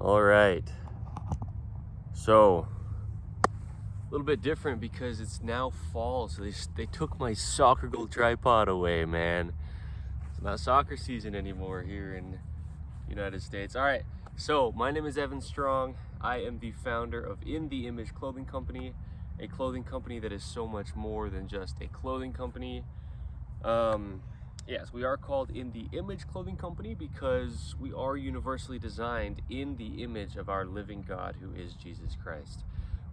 All right, so a little bit different because it's now fall, so they took my soccer goal tripod away, man. It's not soccer season anymore here in the United States. All right, so my name is Evan Strong. I am the founder of InTheImageClothingCompany, a clothing company that is so much more than just a clothing company. Yes, we are called In the Image Clothing Company because we are universally designed in the image of our living God, who is Jesus Christ.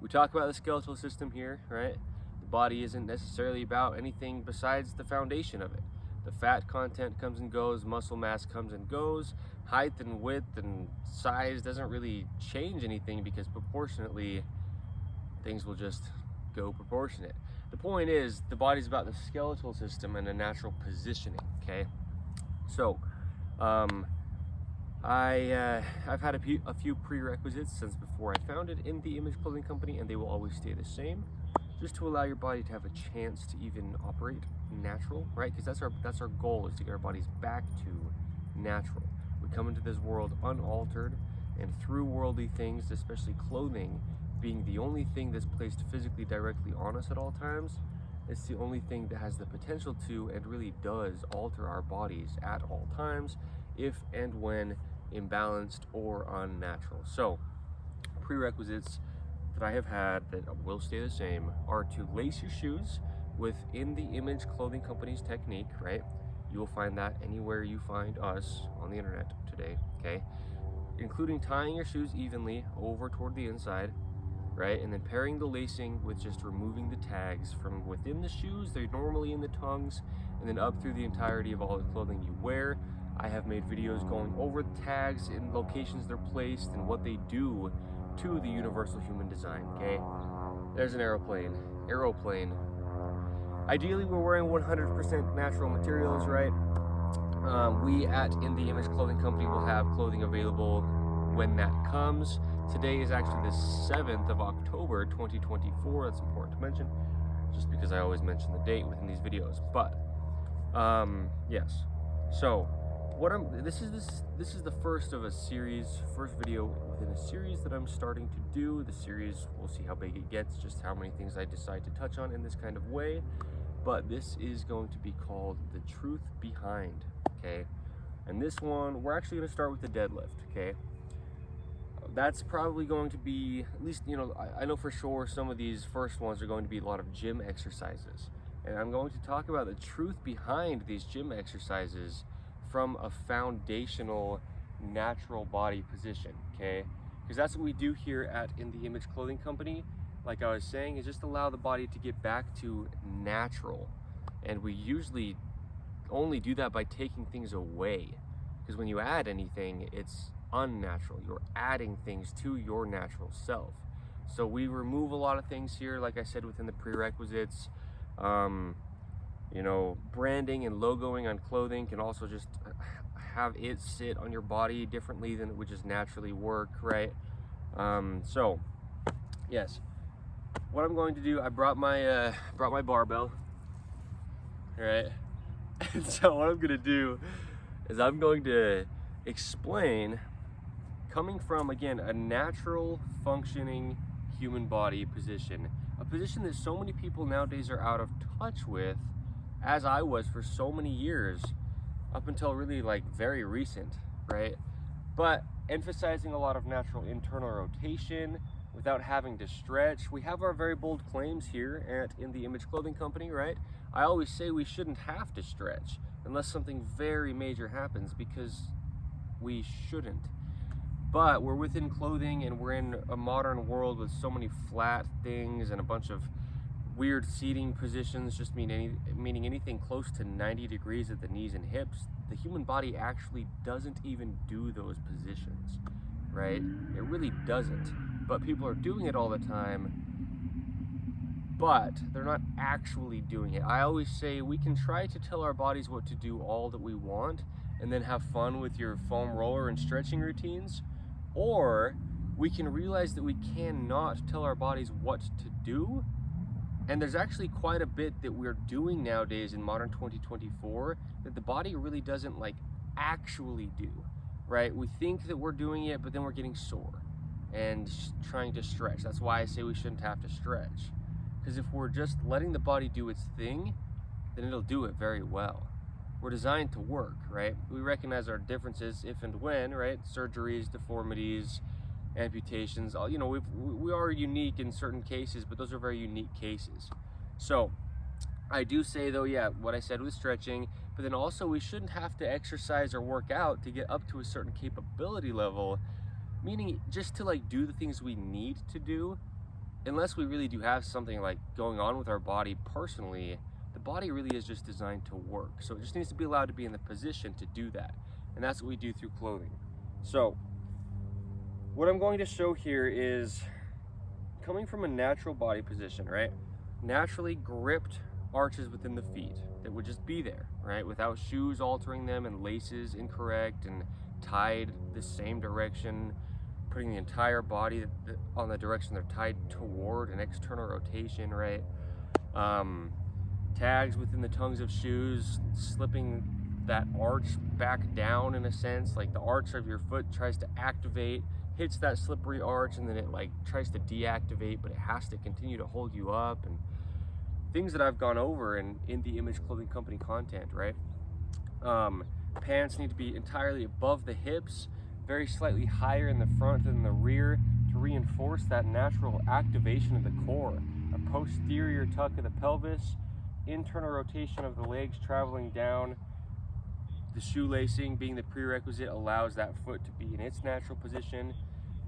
We talk about the skeletal system here, right? The body isn't necessarily about anything besides the foundation of it. The fat content comes and goes, muscle mass comes and goes, height and width and size doesn't really change anything because proportionately things will just go proportionate. The point is, the body's about the skeletal system and a natural positioning, okay? So, I've had a few prerequisites since before I founded In the Image Clothing Company, and they will always stay the same, just to allow your body to have a chance to even operate natural, right? Because that's our goal, is to get our bodies back to natural. We come into this world unaltered, and through worldly things, especially clothing, being the only thing that's placed physically directly on us at all times, it's the only thing that has the potential to and really does alter our bodies at all times, if and when imbalanced or unnatural. So, prerequisites that I have had that will stay the same are to lace your shoes within the Image Clothing Company's technique, right? You will find that anywhere you find us on the internet today, okay? Including tying your shoes evenly over toward the inside, right? And then pairing the lacing with just removing the tags from within the shoes. They're normally in the tongues, and then up through the entirety of all the clothing you wear. I have made videos going over the tags and locations they're placed and what they do to the universal human design, okay? There's an aeroplane. Ideally, we're wearing 100% natural materials, right? We at In the Image Clothing Company will have clothing available when that comes. Today is actually the 7th of October 2024. That's important to mention, just because I always mention the date within these videos. But yes, so this is the first of a series, first video within a series that I'm starting to do. The series, we'll see how big it gets, just how many things I decide to touch on in this kind of way. But this is going to be called The Truth Behind, okay? And this one, we're actually going to start with the deadlift, okay? That's probably going to be, at least, you know, I know for sure some of these first ones are going to be a lot of gym exercises. And I'm going to talk about the truth behind these gym exercises from a foundational, natural body position, okay? Because that's what we do here at In the Image Clothing Company. Like I was saying, is just allow the body to get back to natural. And we usually only do that by taking things away. Because when you add anything, it's unnatural. You're adding things to your natural self. So we remove a lot of things here, like I said, within the prerequisites. You know, branding and logoing on clothing can also just have it sit on your body differently than it would just naturally work, right? So yes, what I'm going to do, I brought my barbell, right? And so what I'm gonna do is I'm going to explain, coming from, again, a natural functioning human body position, a position that so many people nowadays are out of touch with, as I was for so many years, up until really like very recent, right? But emphasizing a lot of natural internal rotation without having to stretch. We have our very bold claims here at In the Image Clothing Company, right? I always say we shouldn't have to stretch unless something very major happens, because we shouldn't. But we're within clothing, and we're in a modern world with so many flat things and a bunch of weird seating positions, just meaning anything close to 90 degrees at the knees and hips. The human body actually doesn't even do those positions, right? It really doesn't. But people are doing it all the time, but they're not actually doing it. I always say we can try to tell our bodies what to do all that we want, and then have fun with your foam roller and stretching routines, or we can realize that we cannot tell our bodies what to do. And there's actually quite a bit that we're doing nowadays in modern 2024 that the body really doesn't like actually do, right? We think that we're doing it, but then we're getting sore and trying to stretch. That's why I say we shouldn't have to stretch. Because if we're just letting the body do its thing, then it'll do it very well. We're designed to work, right? We recognize our differences if and when, right? Surgeries, deformities, amputations, all, you know, we are unique in certain cases, but those are very unique cases. So I do say though, yeah, what I said with stretching, but then also we shouldn't have to exercise or work out to get up to a certain capability level, meaning just to like do the things we need to do, unless we really do have something like going on with our body personally. The body really is just designed to work. So it just needs to be allowed to be in the position to do that. And that's what we do through clothing. So what I'm going to show here is coming from a natural body position, right? Naturally gripped arches within the feet that would just be there, right? Without shoes altering them and laces incorrect and tied the same direction, putting the entire body on the direction they're tied toward, an external rotation, right? Tags within the tongues of shoes, slipping that arch back down in a sense, like the arch of your foot tries to activate, hits that slippery arch, and then it like tries to deactivate, but it has to continue to hold you up, and things that I've gone over in the Image Clothing Company content, right? Pants need to be entirely above the hips, very slightly higher in the front than the rear to reinforce that natural activation of the core. A posterior tuck of the pelvis, internal rotation of the legs traveling down, the shoelacing being the prerequisite allows that foot to be in its natural position.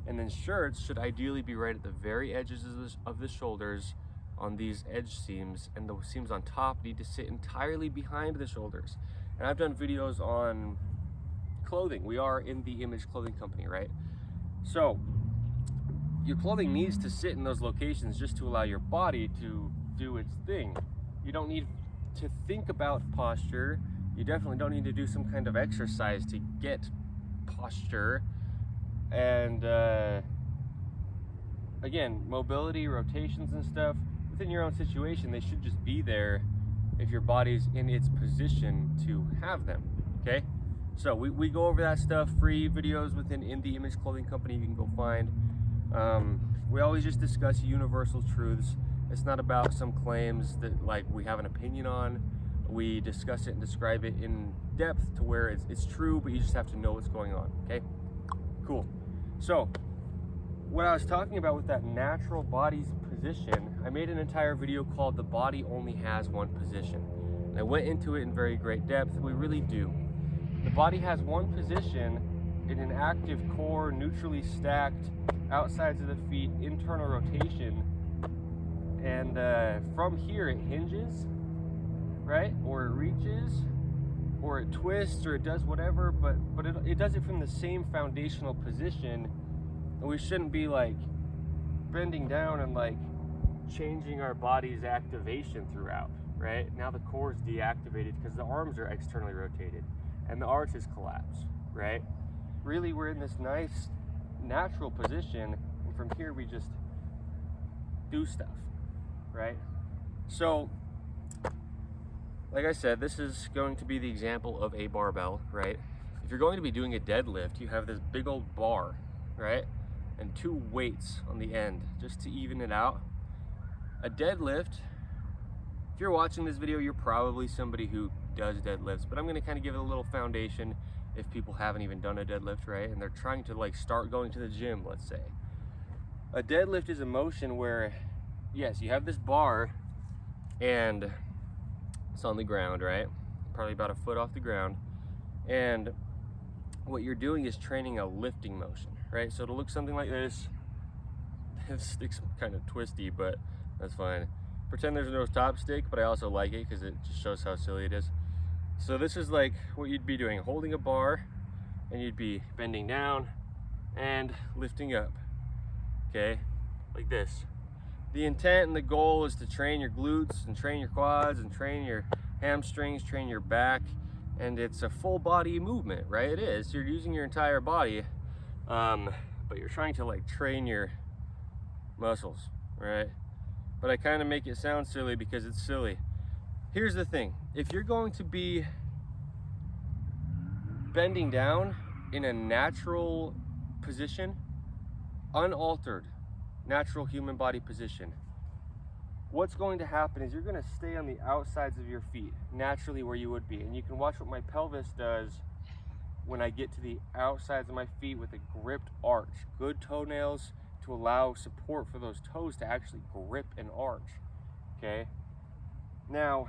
And then shirts should ideally be right at the very edges of the shoulders on these edge seams, and the seams on top need to sit entirely behind the shoulders. And I've done videos on clothing. We are in the Image Clothing Company, right? So your clothing needs to sit in those locations just to allow your body to do its thing. You don't need to think about posture. You definitely don't need to do some kind of exercise to get posture. And again, mobility, rotations and stuff, within your own situation, they should just be there if your body's in its position to have them, okay? So we go over that stuff, free videos within the Image Clothing Company you can go find. We always just discuss universal truths. It's not about some claims that like we have an opinion on. We discuss it and describe it in depth to where it's true, but you just have to know what's going on, okay? Cool. So what I was talking about with that natural body's position, I made an entire video called The Body Only Has One Position. And I went into it in very great depth. We really do. The body has one position in an active core, neutrally stacked, outsides of the feet, internal rotation. And from here it hinges, right? Or it reaches, or it twists, or it does whatever, but it does it from the same foundational position. And we shouldn't be like bending down and like changing our body's activation throughout, right? Now the core is deactivated because the arms are externally rotated and the arch is collapsed, right? Really, we're in this nice natural position, and from here we just do stuff, right? So like I said, this is going to be the example of a barbell, right? If you're going to be doing a deadlift, you have this big old bar, right? And two weights on the end just to even it out. A deadlift, if you're watching this video, you're probably somebody who does deadlifts, but I'm gonna kind of give it a little foundation if people haven't even done a deadlift, right? And they're trying to like start going to the gym, let's say. A deadlift is a motion where, yes, you have this bar and it's on the ground, right? Probably about a foot off the ground. And what you're doing is training a lifting motion, right? So it'll look something like this. The stick's kind of twisty, but that's fine. Pretend there's no top stick, but I also like it because it just shows how silly it is. So this is like what you'd be doing, holding a bar, and you'd be bending down and lifting up, okay? Like this. The intent and the goal is to train your glutes and train your quads and train your hamstrings, train your back, and it's a full body movement, right? It is. You're using your entire body, but you're trying to like train your muscles, right? But I kind of make it sound silly because it's silly. Here's the thing. If you're going to be bending down in a natural position, unaltered, natural human body position, what's going to happen is you're going to stay on the outsides of your feet, naturally where you would be. And you can watch what my pelvis does when I get to the outsides of my feet with a gripped arch. Good toenails to allow support for those toes to actually grip and arch, okay? Now,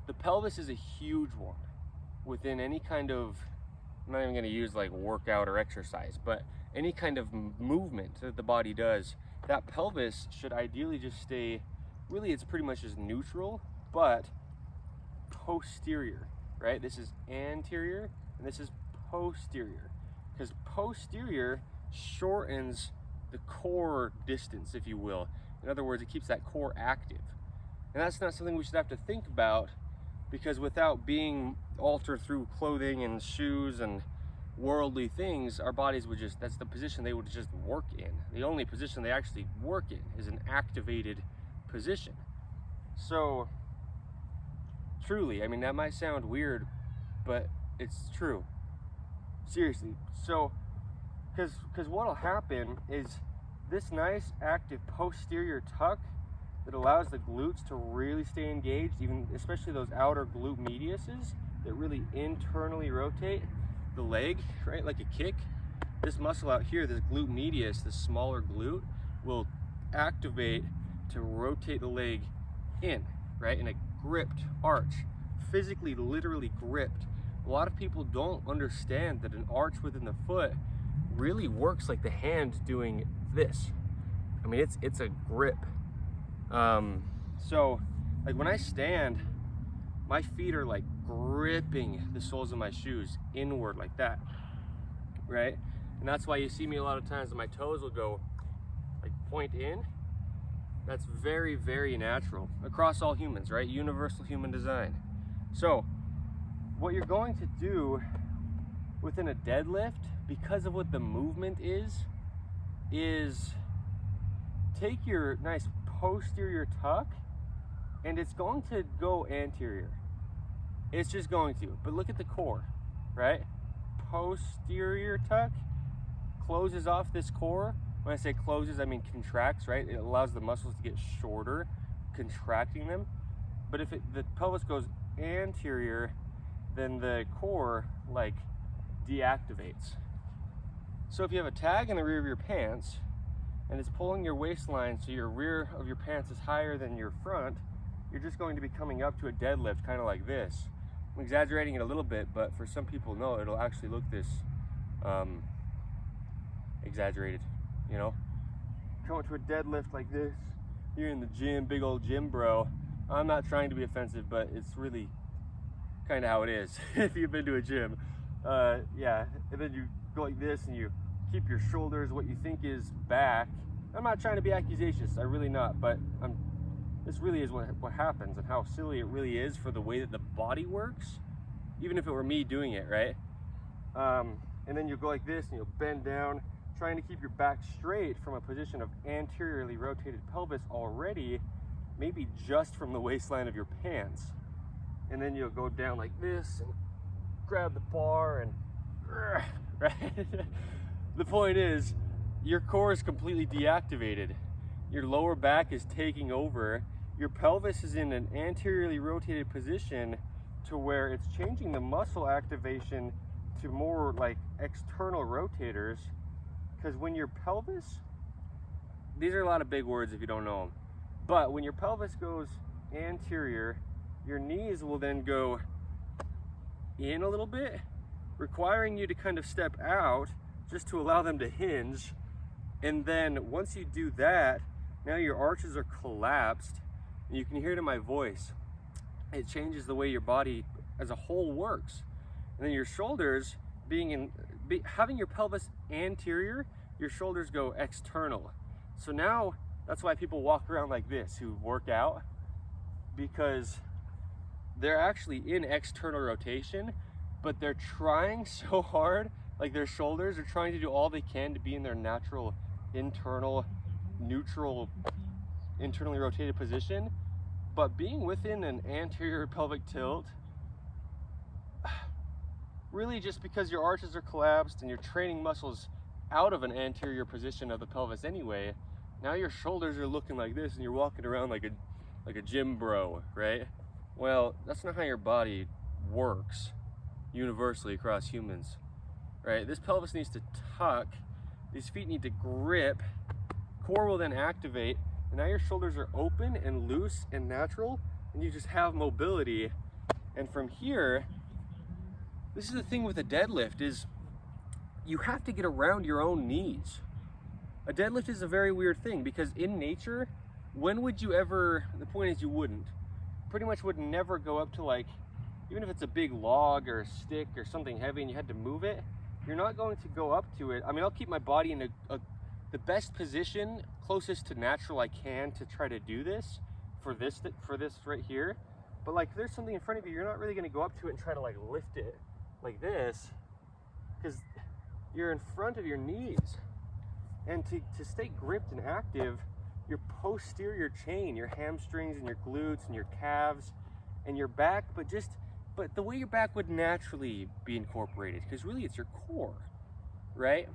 the pelvis is a huge one within any kind of, I'm not even gonna use like workout or exercise, but any kind of movement that the body does, that pelvis should ideally just stay, really it's pretty much just neutral, but posterior, right? This is anterior and this is posterior, because posterior shortens the core distance, if you will. In other words, it keeps that core active. And that's not something we should have to think about, because without being altered through clothing and shoes and worldly things, our bodies would just, that's the position they would just work in. The only position they actually work in is an activated position. So truly, I mean, that might sound weird, but it's true. Seriously. So, because what'll happen is this nice active posterior tuck that allows the glutes to really stay engaged, even especially those outer glute mediuses that really internally rotate the leg, right? Like a kick. This muscle out here, this glute medius, this smaller glute, will activate to rotate the leg in, right? In a gripped arch, physically, literally gripped. A lot of people don't understand that an arch within the foot really works like the hand doing this. I mean, it's a grip. So like when I stand, my feet are like gripping the soles of my shoes inward like that, right? And that's why you see me a lot of times my toes will go like point in. That's very, very natural across all humans, right? Universal human design. So what you're going to do within a deadlift, because of what the movement is take your nice posterior tuck and it's going to go anterior. It's just going to, but look at the core, right? Posterior tuck closes off this core. When I say closes, I mean contracts, right? It allows the muscles to get shorter, contracting them. But if the pelvis goes anterior, then the core like deactivates. So if you have a tag in the rear of your pants and it's pulling your waistline so your rear of your pants is higher than your front, you're just going to be coming up to a deadlift kind of like this. I'm exaggerating it a little bit, but for some people, no, it'll actually look this exaggerated, you know? Come to a deadlift like this, you're in the gym, big old gym bro. I'm not trying to be offensive, but it's really kind of how it is if you've been to a gym. Yeah, and then you go like this and you keep your shoulders what you think is back. I'm not trying to be accusatious, I'm really not, but this really is what happens, and how silly it really is for the way that the body works, even if it were me doing it, right? And then you'll go like this and you'll bend down, trying to keep your back straight from a position of anteriorly rotated pelvis already, maybe just from the waistline of your pants. And then you'll go down like this and grab the bar and right? The point is, your core is completely deactivated. Your lower back is taking over. Your pelvis is in an anteriorly rotated position to where it's changing the muscle activation to more like external rotators. Because when your pelvis, these are a lot of big words if you don't know them, but when your pelvis goes anterior, your knees will then go in a little bit, requiring you to kind of step out just to allow them to hinge. And then once you do that, now your arches are collapsed, and you can hear it in my voice. It changes the way your body as a whole works. And then your shoulders having your pelvis anterior, your shoulders go external. So now that's why people walk around like this who work out, because they're actually in external rotation, but they're trying so hard, like their shoulders are trying to do all they can to be in their natural internal neutral internally rotated position, but being within an anterior pelvic tilt, really just because your arches are collapsed and you're training muscles out of an anterior position of the pelvis anyway. Now your shoulders are looking like this and you're walking around like a gym bro, right? Well, that's not how your body works universally across humans, right? This pelvis needs to tuck, these feet need to grip, core will then activate, and now your shoulders are open and loose and natural, and you just have mobility. And from here, this is the thing with a deadlift, is you have to get around your own knees. A deadlift is a very weird thing because in nature, when would you ever, the point is you wouldn't, pretty much would never go up to, like, even if it's a big log or a stick or something heavy and you had to move it, you're not going to go up to it. I mean, I'll keep my body in the best position, closest to natural I can to try to do this for this right here. But like, if there's something in front of you, you're not really going to go up to it and try to like lift it like this, because you're in front of your knees. And to stay gripped and active, your posterior chain, your hamstrings and your glutes and your calves and your back, but the way your back would naturally be incorporated, because really it's your core, right?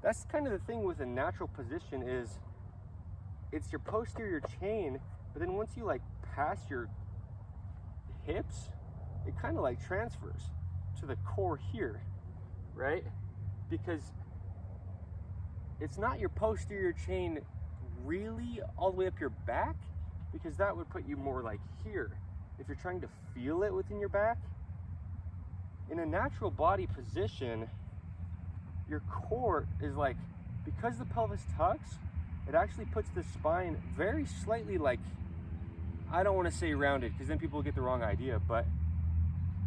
That's kind of the thing with a natural position, is it's your posterior chain, but then once you like pass your hips, it kind of like transfers to the core here, right? Because it's not your posterior chain really all the way up your back, because that would put you more like here. If you're trying to feel it within your back, in a natural body position, your core is like, because the pelvis tucks, it actually puts the spine very slightly, like, I don't want to say rounded because then people get the wrong idea, but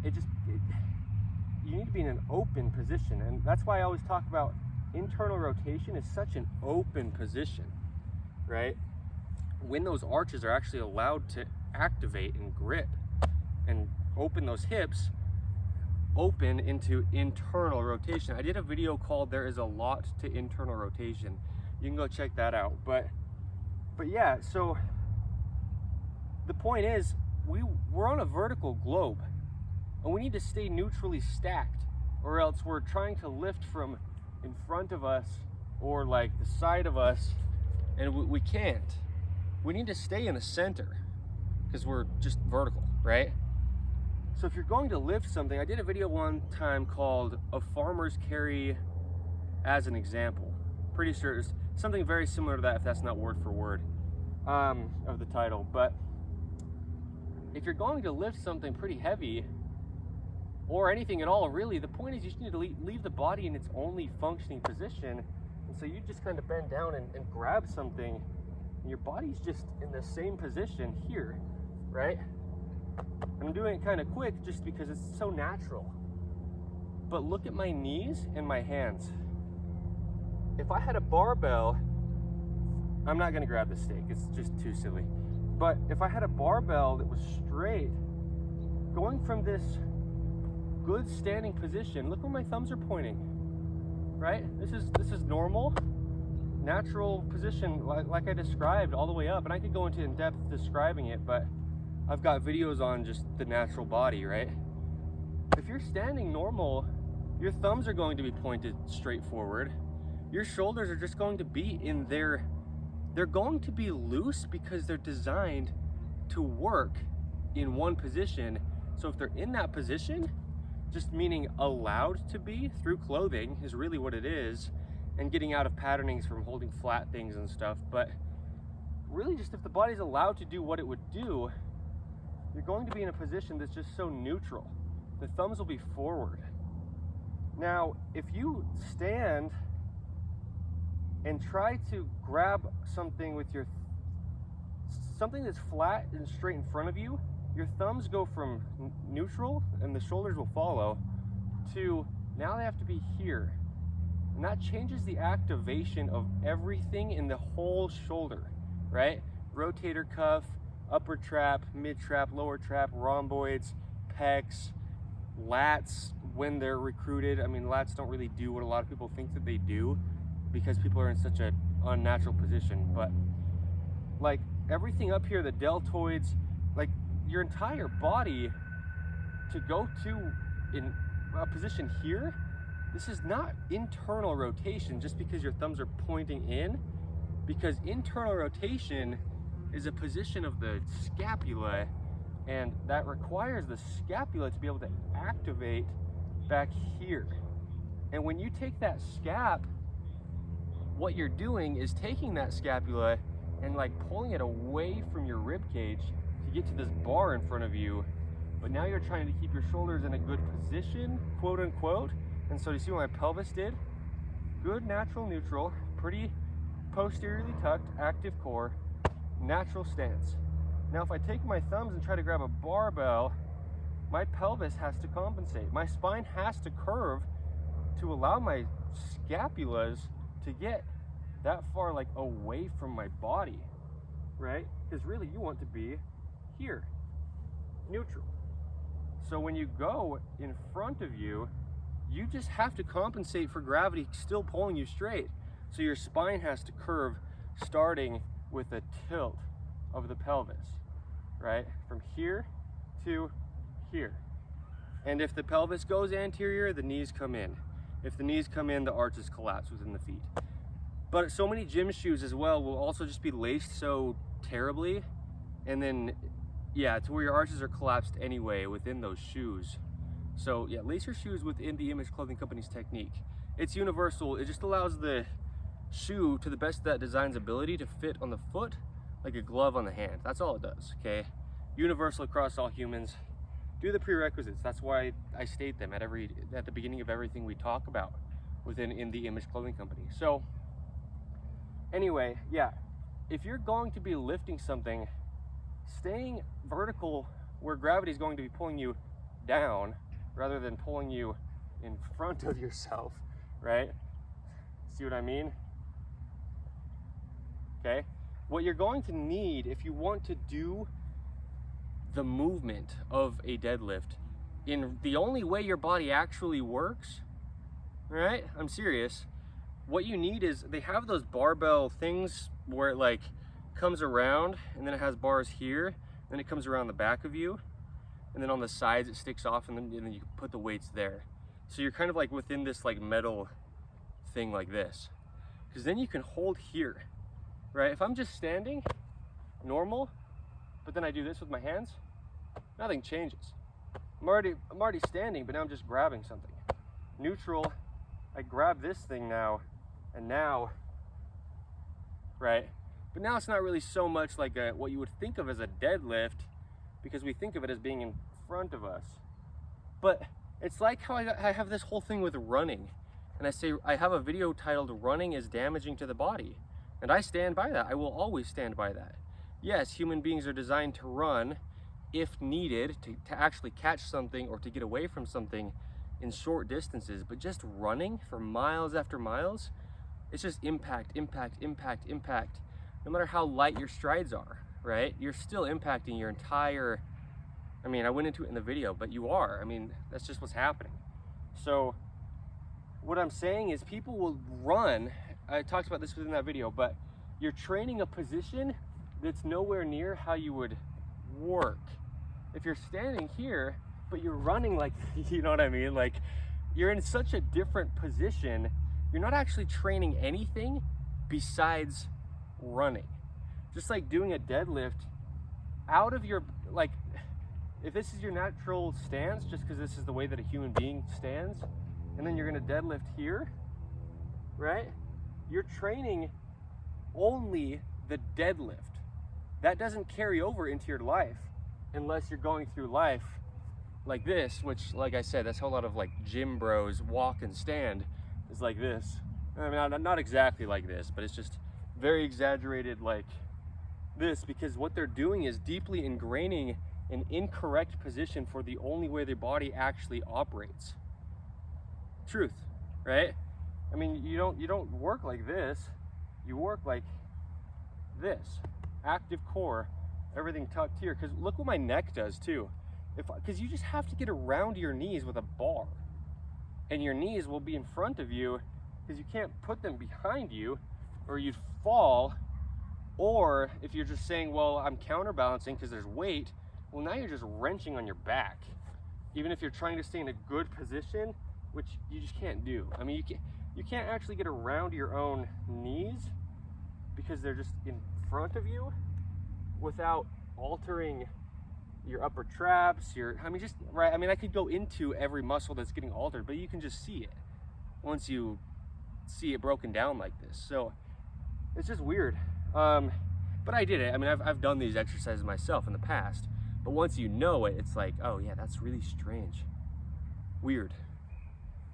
you need to be in an open position. And that's why I always talk about internal rotation is such an open position, right? When those arches are actually allowed to activate and grip and open those hips, open into internal rotation. I did a video called "There is a Lot to Internal Rotation." You can go check that out. But yeah, so the point is, we're on a vertical globe and we need to stay neutrally stacked, or else we're trying to lift from in front of us or like the side of us, and we can't. We need to stay in the center because we're just vertical, right? So if you're going to lift something, I did a video one time called "A Farmer's Carry as an Example." Pretty sure it's something very similar to that, if that's not word for word of the title. But if you're going to lift something pretty heavy, or anything at all, really, the point is you just need to leave the body in its only functioning position. And so you just kind of bend down and grab something, and your body's just in the same position here, right? I'm doing it kind of quick just because it's so natural. But look at my knees and my hands. If I had a barbell, I'm not gonna grab the steak, it's just too silly. But if I had a barbell that was straight, going from this good standing position, look where my thumbs are pointing, right? This is normal, natural position, like I described all the way up. And I could go into in-depth describing it, but I've got videos on just the natural body, right? If you're standing normal, your thumbs are going to be pointed straight forward. Your shoulders are just going to be in there. They're going to be loose because they're designed to work in one position. So if they're in that position, just meaning allowed to be through clothing is really what it is, and getting out of patternings from holding flat things and stuff. But really, just if the body's allowed to do what it would do, you're going to be in a position that's just so neutral. The thumbs will be forward. Now, if you stand and try to grab something with something that's flat and straight in front of you, your thumbs go from neutral, and the shoulders will follow, to now they have to be here. And that changes the activation of everything in the whole shoulder, right? Rotator cuff, upper trap, mid trap, lower trap, rhomboids, pecs, lats when they're recruited. I mean, lats don't really do what a lot of people think that they do because people are in such an unnatural position. But like everything up here, the deltoids, like your entire body to go to in position here, this is not internal rotation just because your thumbs are pointing in, because internal rotation is a position of the scapula, and that requires the scapula to be able to activate back here. And when you take that scap, what you're doing is taking that scapula and like pulling it away from your rib cage to get to this bar in front of you. But now you're trying to keep your shoulders in a good position, quote unquote. And so you see what my pelvis did? Good, natural, neutral, pretty posteriorly tucked, active core, natural stance. Now if I take my thumbs and try to grab a barbell, my pelvis has to compensate. My spine has to curve to allow my scapulas to get that far like away from my body, right? Because really you want to be here, neutral. So when you go in front of you, you just have to compensate for gravity still pulling you straight. So your spine has to curve, starting with a tilt of the pelvis, right? From here to here. And if the pelvis goes anterior, the knees come in. If the knees come in, the arches collapse within the feet. But so many gym shoes as well will also just be laced so terribly, and then, yeah, to where your arches are collapsed anyway within those shoes. So yeah, lace your shoes within the Image Clothing Company's technique. It's universal. It just allows the shoe, to the best of that design's ability, to fit on the foot like a glove on the hand. That's all it does, okay? Universal across all humans. Do the prerequisites. That's why I state them at the beginning of everything we talk about within the Image Clothing Company. So anyway, yeah, if you're going to be lifting something, staying vertical where gravity is going to be pulling you down rather than pulling you in front of yourself, right? See what I mean? Okay, what you're going to need if you want to do the movement of a deadlift in the only way your body actually works, right? I'm serious. What you need is, they have those barbell things where it like comes around and then it has bars here, then it comes around the back of you, and then on the sides it sticks off, and then you can put the weights there. So you're kind of like within this like metal thing like this, because then you can hold here, right? If I'm just standing normal, but then I do this with my hands, nothing changes. I'm already standing, but now I'm just grabbing something. Neutral, I grab this thing now, and now, right? But now it's not really so much like what you would think of as a deadlift, because we think of it as being in front of us. But it's like how I have this whole thing with running, and I say I have a video titled "Running is Damaging to the Body," and I stand by that. I will always stand by that. Yes, human beings are designed to run if needed, to actually catch something or to get away from something in short distances, but just running for miles after miles, it's just impact, impact, impact, impact. No matter how light your strides are, right? You're still impacting your entire, I mean, I went into it in the video, but you are. I mean, that's just what's happening. So what I'm saying is people will run, I talked about this within that video, but you're training a position that's nowhere near how you would work. If you're standing here, but you're running like, you know what I mean? Like, you're in such a different position, you're not actually training anything besides running. Just like doing a deadlift out of your, like, if this is your natural stance, just because this is the way that a human being stands, and then you're gonna deadlift here, right? You're training only the deadlift. That doesn't carry over into your life unless you're going through life like this, which, like I said, that's how a lot of like gym bros walk and stand, is like this. I mean, not exactly like this, but it's just very exaggerated like this, because what they're doing is deeply ingraining an incorrect position for the only way their body actually operates. Truth, right? I mean, you don't work like this, you work like this. Active core, everything tucked here, because look what my neck does too. Because you just have to get around your knees with a bar, and your knees will be in front of you because you can't put them behind you or you'd fall. Or if you're just saying, well, I'm counterbalancing because there's weight, well, now you're just wrenching on your back, even if you're trying to stay in a good position, which you just can't do. I mean, you can't actually get around your own knees because they're just in front of you without altering your upper traps, I mean, I could go into every muscle that's getting altered, but you can just see it once you see it broken down like this. So it's just weird. But I did it. I mean, I've done these exercises myself in the past, but once you know it, it's like, oh yeah, that's really strange. Weird.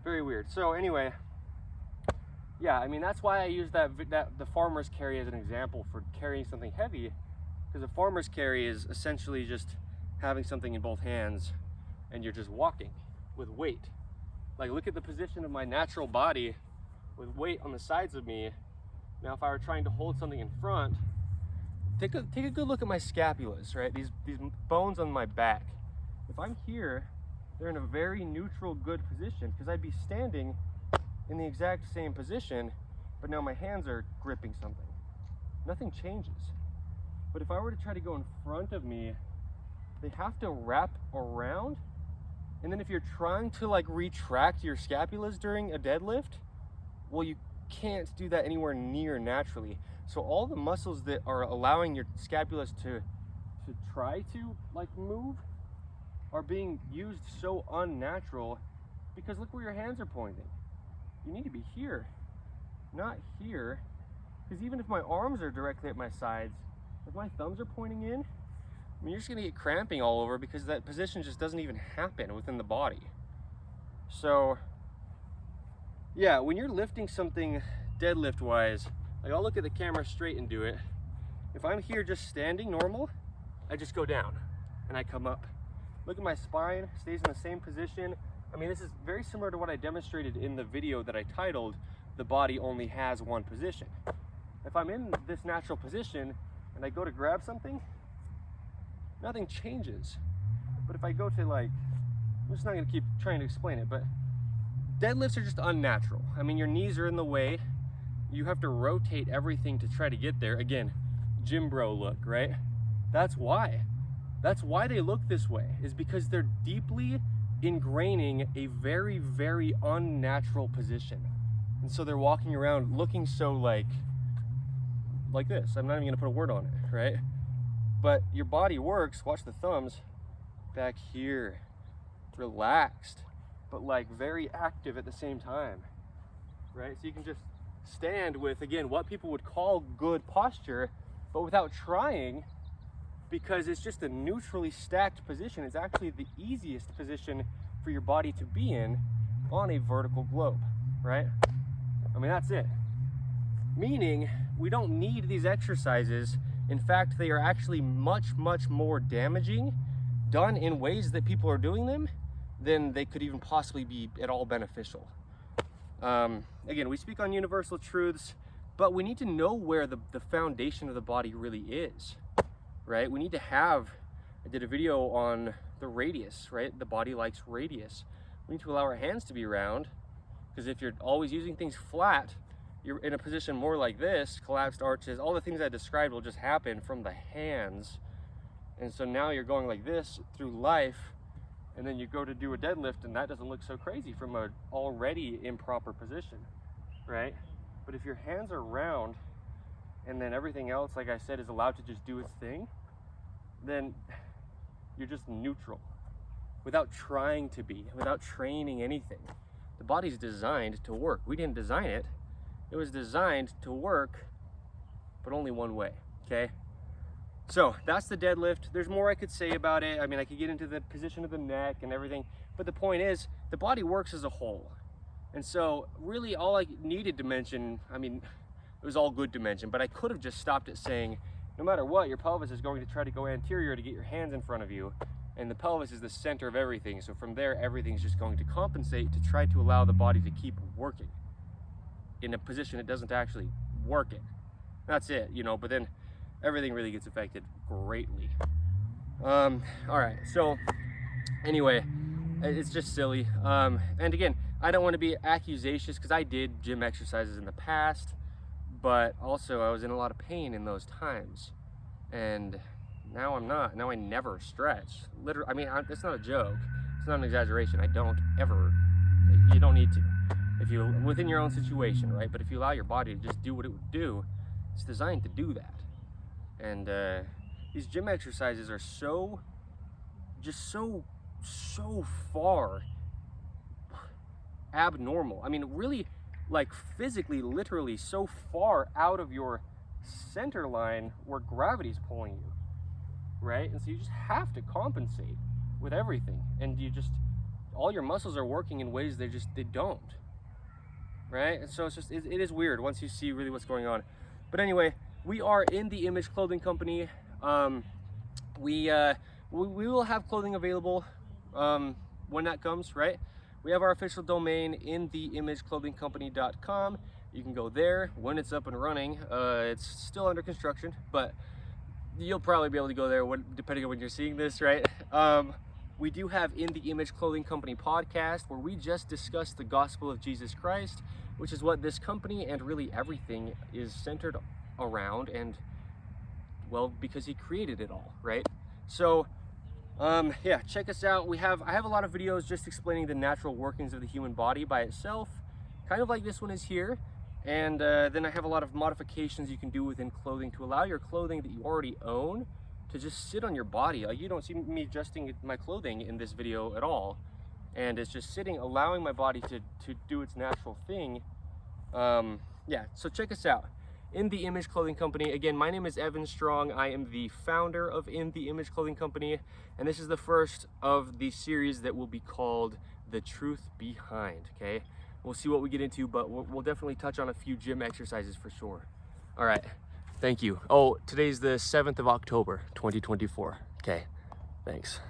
Very weird. So anyway, yeah, I mean, that's why I use the farmer's carry as an example for carrying something heavy, because a farmer's carry is essentially just having something in both hands and you're just walking with weight. Like, look at the position of my natural body with weight on the sides of me. Now, if I were trying to hold something in front, take a good look at my scapulas, right? These bones on my back. If I'm here, they're in a very neutral, good position, because I'd be standing in the exact same position, but now my hands are gripping something. Nothing changes. But if I were to try to go in front of me, they have to wrap around. And then if you're trying to like retract your scapulas during a deadlift, well, you can't do that anywhere near naturally. So all the muscles that are allowing your scapulas to try to like move are being used so unnatural, because look where your hands are pointing. You need to be here, not here. Because even if my arms are directly at my sides, if my thumbs are pointing in, I mean, you're just gonna get cramping all over, because that position just doesn't even happen within the body. So yeah, when you're lifting something deadlift wise, like, I'll look at the camera straight and do it. If I'm here just standing normal, I just go down and I come up. Look at my spine, stays in the same position. I mean, this is very similar to what I demonstrated in the video that I titled, "The Body Only Has One Position." If I'm in this natural position and I go to grab something, nothing changes. But if I go to like, I'm just not gonna keep trying to explain it, but deadlifts are just unnatural. I mean, your knees are in the way. You have to rotate everything to try to get there. Again, gym bro look, right? That's why they look this way, is because they're deeply ingraining a very, very unnatural position. And so they're walking around looking so like this. I'm not even gonna put a word on it, right? But your body works, watch the thumbs, back here, relaxed, but like very active at the same time, right? So you can just stand with, again, what people would call good posture, but without trying, because it's just a neutrally stacked position. It's actually the easiest position for your body to be in on a vertical globe, right? I mean, that's it. Meaning, we don't need these exercises. In fact, they are actually much, much more damaging, done in ways that people are doing them, than they could even possibly be at all beneficial. Again, we speak on universal truths, but we need to know where the foundation of the body really is, right? We need to have, I did a video on the radius, right? The body likes radius. We need to allow our hands to be round, because if you're always using things flat, you're in a position more like this, collapsed arches, all the things I described will just happen from the hands. And so now you're going like this through life, and then you go to do a deadlift and that doesn't look so crazy from an already improper position, right? But if your hands are round and then everything else, like I said, is allowed to just do its thing, then you're just neutral without trying to be, without training anything. The body's designed to work. We didn't design it. It was designed to work, but only one way, okay? So that's the deadlift. There's more I could say about it. I mean, I could get into the position of the neck and everything, but the point is, the body works as a whole. And so really all I needed to mention, I mean, it was all good to mention, but I could have just stopped at saying, no matter what, your pelvis is going to try to go anterior to get your hands in front of you, and the pelvis is the center of everything. So from there, everything's just going to compensate to try to allow the body to keep working in a position it doesn't actually work in. That's it, you know, but then everything really gets affected greatly. All right, so anyway, it's just silly. And again, I don't want to be accusatious, because I did gym exercises in the past, but also I was in a lot of pain in those times. And now I'm not. Now I never stretch. Literally, I mean, it's not a joke. It's not an exaggeration. I don't ever. You don't need to. If you within your own situation, right? But if you allow your body to just do what it would do, it's designed to do that. And these gym exercises are so far abnormal. I mean, really, like physically, literally, so far out of your center line where gravity's pulling you, right? And so you just have to compensate with everything, and all your muscles are working in ways they don't, right? And so it is weird once you see really what's going on. But anyway, we are in the Image Clothing Company. We will have clothing available when that comes, right? We have our official domain, InTheImageClothingCompany.com. You can go there when it's up and running. It's still under construction, but you'll probably be able to go there depending on when you're seeing this, right? We do have In the Image Clothing Company podcast, where we just discuss the gospel of Jesus Christ, which is what this company and really everything is centered around, and well, because he created it all, right? So yeah, check us out. I have a lot of videos just explaining the natural workings of the human body by itself, kind of like this one is here. And then I have a lot of modifications you can do within clothing to allow your clothing that you already own to just sit on your body. Like, you don't see me adjusting my clothing in this video at all, and it's just sitting, allowing my body to do its natural thing. Yeah, so check us out. In the Image Clothing Company. Again, my name is Evan Strong. I am the founder of In the Image Clothing Company, and this is the first of the series that will be called The Truth Behind, okay? We'll see what we get into, but we'll definitely touch on a few gym exercises for sure. All right, thank you. Oh, today's the 7th of October, 2024. Okay, thanks.